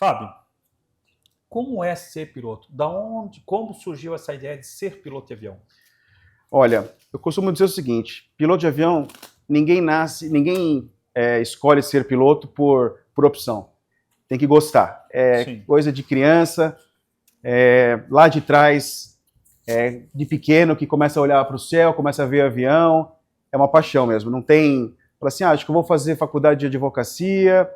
Fábio, como é ser piloto? Como surgiu essa ideia de ser piloto de avião? Olha, eu costumo dizer o seguinte, piloto de avião, ninguém escolhe ser piloto por opção. Tem que gostar. É Sim. coisa de criança, lá de trás, de pequeno, que começa a olhar para o céu, começa a ver avião, é uma paixão mesmo. Não tem, fala assim, acho que eu vou fazer faculdade de advocacia,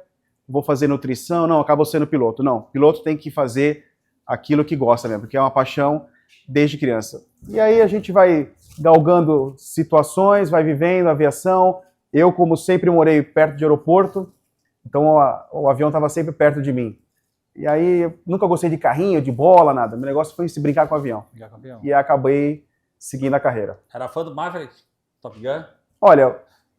vou fazer nutrição, não, acabo sendo piloto. Não, piloto tem que fazer aquilo que gosta mesmo, porque é uma paixão desde criança. E aí a gente vai galgando situações, vai vivendo aviação. Eu, como sempre, morei perto de aeroporto, então o avião estava sempre perto de mim. E aí, eu nunca gostei de carrinho, de bola, nada. Meu negócio foi se brincar com o avião. Brincar com avião. E acabei seguindo a carreira. Era fã do Maverick? Top Gun? Olha,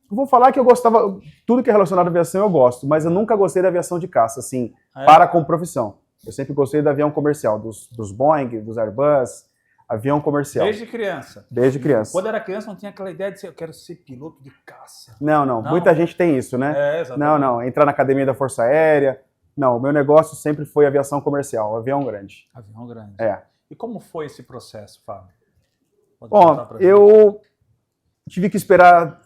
eu vou falar que eu gostava, tudo que é relacionado à aviação eu gosto, mas eu nunca gostei da aviação de caça, assim, para como profissão. Eu sempre gostei do avião comercial, dos Boeing, dos Airbus, avião comercial. Desde criança? Desde criança. Quando era criança não tinha aquela ideia de ser, eu quero ser piloto de caça. Não. Muita gente tem isso, né? Exatamente. Não. Entrar na academia da Força Aérea. Não, o meu negócio sempre foi aviação comercial, avião grande. Avião grande. É. E como foi esse processo, Fábio? Bom, eu tive que esperar,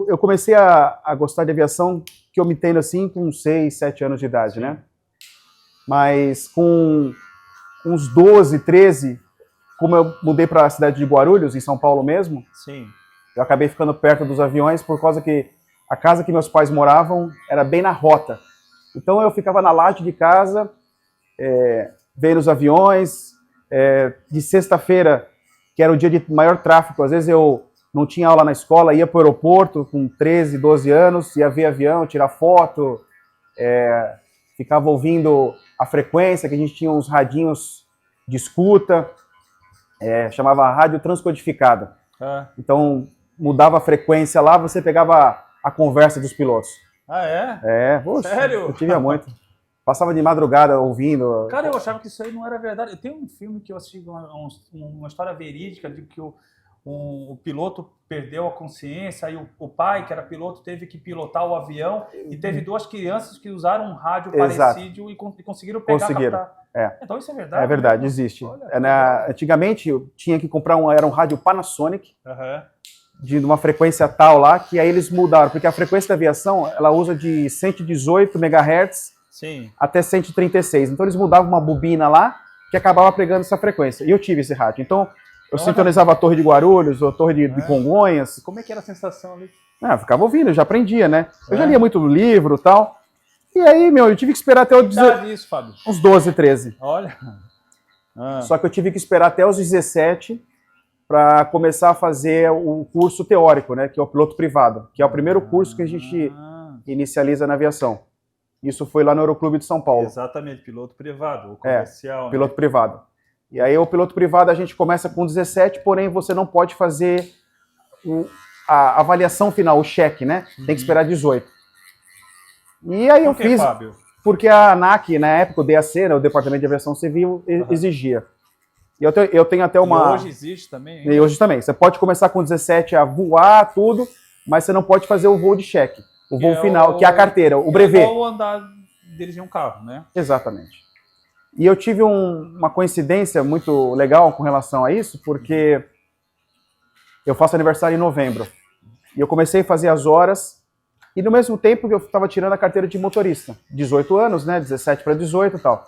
eu comecei a gostar de aviação, que eu me entendo assim, com 6, 7 anos de idade, né? Mas com uns 12, 13, como eu mudei para a cidade de Guarulhos, em São Paulo mesmo, Sim. eu acabei ficando perto dos aviões por causa que a casa que meus pais moravam era bem na rota. Então eu ficava na laje de casa, vendo os aviões, de sexta-feira, que era o dia de maior tráfego, às vezes eu não tinha aula na escola, ia para o aeroporto com 13, 12 anos, ia ver avião, tirar foto, ficava ouvindo a frequência, que a gente tinha uns radinhos de escuta, chamava rádio transcodificada. Então mudava a frequência lá, você pegava a conversa dos pilotos. Ah, é? Poxa, Sério? eu tive muito. Passava de madrugada ouvindo. Cara, eu achava que isso aí não era verdade. Tem um filme que eu assisti, uma história verídica de que o piloto perdeu a consciência, aí o pai, que era piloto, teve que pilotar o avião e teve duas crianças que usaram um rádio parecido e conseguiram pegar. Captar. Então isso é verdade? É verdade, né? existe. Olha, antigamente eu tinha que comprar era um rádio Panasonic, de uma frequência tal lá, que aí eles mudaram, porque a frequência da aviação, ela usa de 118 MHz até 136. Então eles mudavam uma bobina lá, que acabava pegando essa frequência. E eu tive esse rádio. Então eu sintonizava a Torre de Guarulhos, ou a Torre de Congonhas. Como é que era a sensação ali? Eu ficava ouvindo, eu já aprendia, né? Eu já lia muito livro e tal. E aí, eu tive que esperar até isso, Fábio? uns 12, 13. Olha. Só que eu tive que esperar até os 17 para começar a fazer o curso teórico, né? Que é o piloto privado, que é o primeiro curso que a gente inicializa na aviação. Isso foi lá no Aeroclube de São Paulo. Exatamente, piloto privado, o comercial. Piloto privado. E aí o piloto privado a gente começa com 17, porém você não pode fazer a avaliação final, o cheque, né? Tem que esperar 18. E aí eu fiz, Fábio? Porque a ANAC, na época, o DAC, né, o Departamento de Aviação Civil, exigia. E eu tenho até uma... E hoje existe também? E hoje também. Você pode começar com 17 a voar, tudo, mas você não pode fazer o voo de cheque. O voo final, que é a carteira, o brevet. Ou andar, dirigir um carro, né? Exatamente. E eu tive uma coincidência muito legal com relação a isso, porque eu faço aniversário em novembro. E eu comecei a fazer as horas, e no mesmo tempo que eu estava tirando a carteira de motorista. 18 anos, né? 17 para 18 e tal.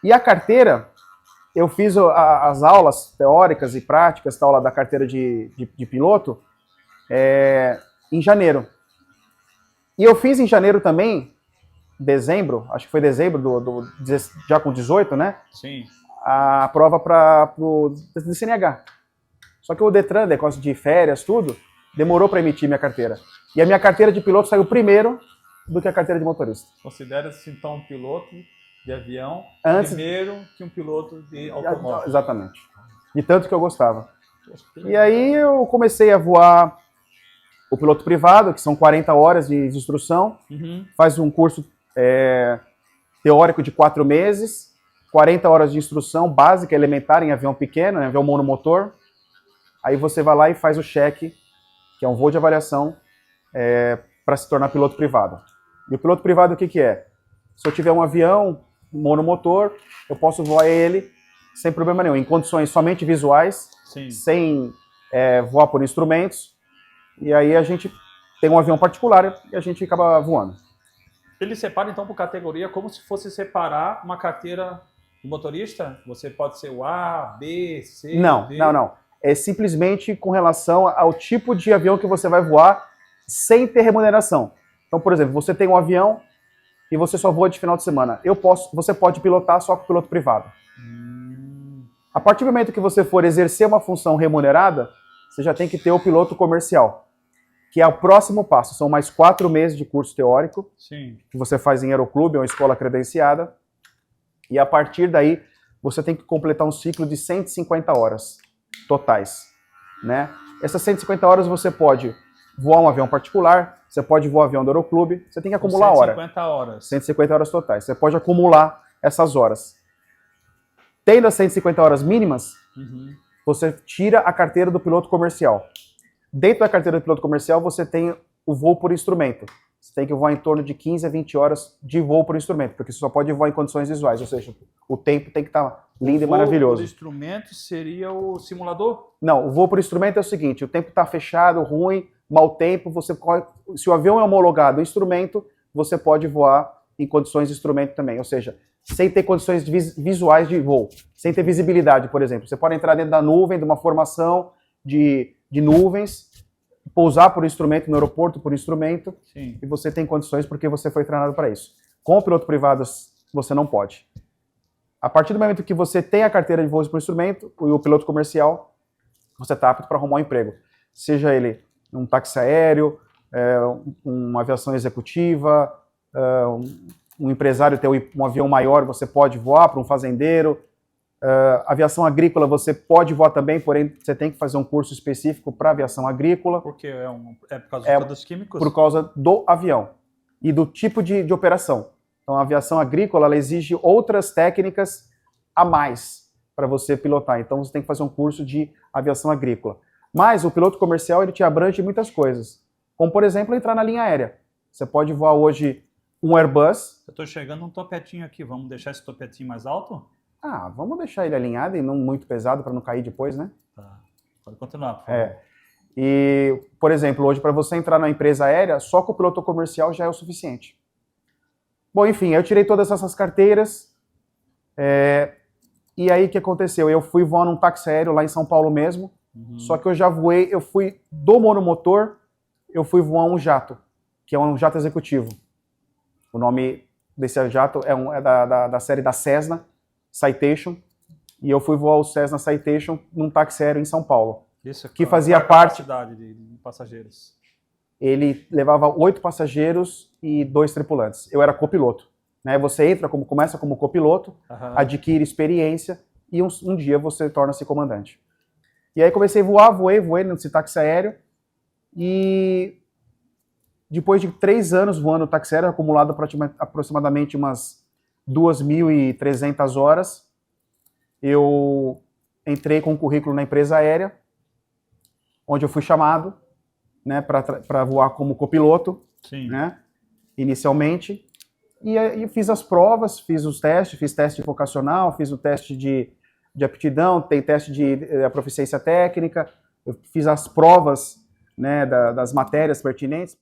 E a carteira, eu fiz as aulas teóricas e práticas tal, lá da carteira de piloto em janeiro. E eu fiz em janeiro também, dezembro, acho que foi dezembro, já com 18, né? Sim. A prova para o CNH. Só que o Detran, negócio de férias, tudo, demorou para emitir minha carteira. E a minha carteira de piloto saiu primeiro do que a carteira de motorista. Considera-se então um piloto de avião primeiro que um piloto de automóvel. Exatamente. De tanto que eu gostava. E aí eu comecei a voar o piloto privado, que são 40 horas de instrução, faz um curso teórico de 4 meses, 40 horas de instrução básica, elementar em avião pequeno, em avião monomotor. Aí você vai lá e faz o cheque, que é um voo de avaliação, para se tornar piloto privado. E o piloto privado o que é? Se eu tiver um avião monomotor, eu posso voar ele sem problema nenhum, em condições somente visuais, Sim. sem voar por instrumentos, e aí a gente tem um avião particular e a gente acaba voando. Ele separa então por categoria como se fosse separar uma carteira de motorista? Você pode ser o A, B, C, Não, D? não. É simplesmente com relação ao tipo de avião que você vai voar sem ter remuneração. Então, por exemplo, você tem um avião e você só voa de final de semana. Você pode pilotar só com piloto privado. A partir do momento que você for exercer uma função remunerada, você já tem que ter o piloto comercial, que é o próximo passo. São mais 4 meses de curso teórico, Sim. que você faz em aeroclube, é uma escola credenciada, e a partir daí você tem que completar um ciclo de 150 horas totais, né? Essas 150 horas você pode voar um avião particular, você pode voar um avião do aeroclube, você tem que acumular 150 horas. 150 horas totais. Você pode acumular essas horas. Tendo as 150 horas mínimas, você tira a carteira do piloto comercial. Dentro da carteira do piloto comercial, você tem o voo por instrumento. Você tem que voar em torno de 15 a 20 horas de voo por instrumento, porque você só pode voar em condições visuais, ou seja, o tempo tem que estar lindo e maravilhoso. O voo por instrumento seria o simulador? Não, o voo por instrumento é o seguinte, o tempo está fechado, ruim, mau tempo, se o avião é homologado o instrumento, você pode voar em condições de instrumento também, ou seja, sem ter condições visuais de voo, sem ter visibilidade, por exemplo. Você pode entrar dentro da nuvem, de uma formação de nuvens, pousar por instrumento no aeroporto por instrumento, Sim. E você tem condições porque você foi treinado para isso. Com o piloto privado, você não pode. A partir do momento que você tem a carteira de voos por instrumento, e o piloto comercial, você está apto para arrumar um emprego. Seja ele um táxi aéreo, uma aviação executiva, um empresário ter um avião maior, você pode voar para um fazendeiro. Aviação agrícola você pode voar também, porém você tem que fazer um curso específico para aviação agrícola. Porque é por causa dos produtos químicos? Por causa do avião e do tipo de operação. Então a aviação agrícola ela exige outras técnicas a mais para você pilotar. Então você tem que fazer um curso de aviação agrícola. Mas o piloto comercial ele te abrange muitas coisas. Como por exemplo entrar na linha aérea. Você pode voar hoje um Airbus. Eu estou chegando um topetinho aqui, vamos deixar esse topetinho mais alto? Ah, vamos deixar ele alinhado e não muito pesado para não cair depois, né? Tá. Pode continuar, por favor. E, por exemplo, hoje para você entrar na empresa aérea, só com o piloto comercial já é o suficiente. Bom, enfim, eu tirei todas essas carteiras. E aí o que aconteceu? Eu fui voar num táxi aéreo lá em São Paulo mesmo, só que eu já voei, eu fui do monomotor, eu fui voar um jato, que é um jato executivo. O nome desse jato é da série da Cessna Citation, e eu fui voar o Cessna Citation num táxi aéreo em São Paulo. Isso, que fazia parte... capacidade de passageiros? Ele levava 8 passageiros e 2 tripulantes. Eu era copiloto. Né? Você começa como copiloto, adquire experiência e um dia você torna-se comandante. E aí comecei a voar, voei nesse táxi aéreo e depois de 3 anos voando táxi aéreo, acumulado aproximadamente umas 2.300 horas, eu entrei com um currículo na empresa aérea, onde eu fui chamado, né, para voar como copiloto, né, inicialmente, e fiz as provas, fiz os testes, fiz teste vocacional, fiz o teste de aptidão, tem teste de proficiência técnica, eu fiz as provas, né, das matérias pertinentes.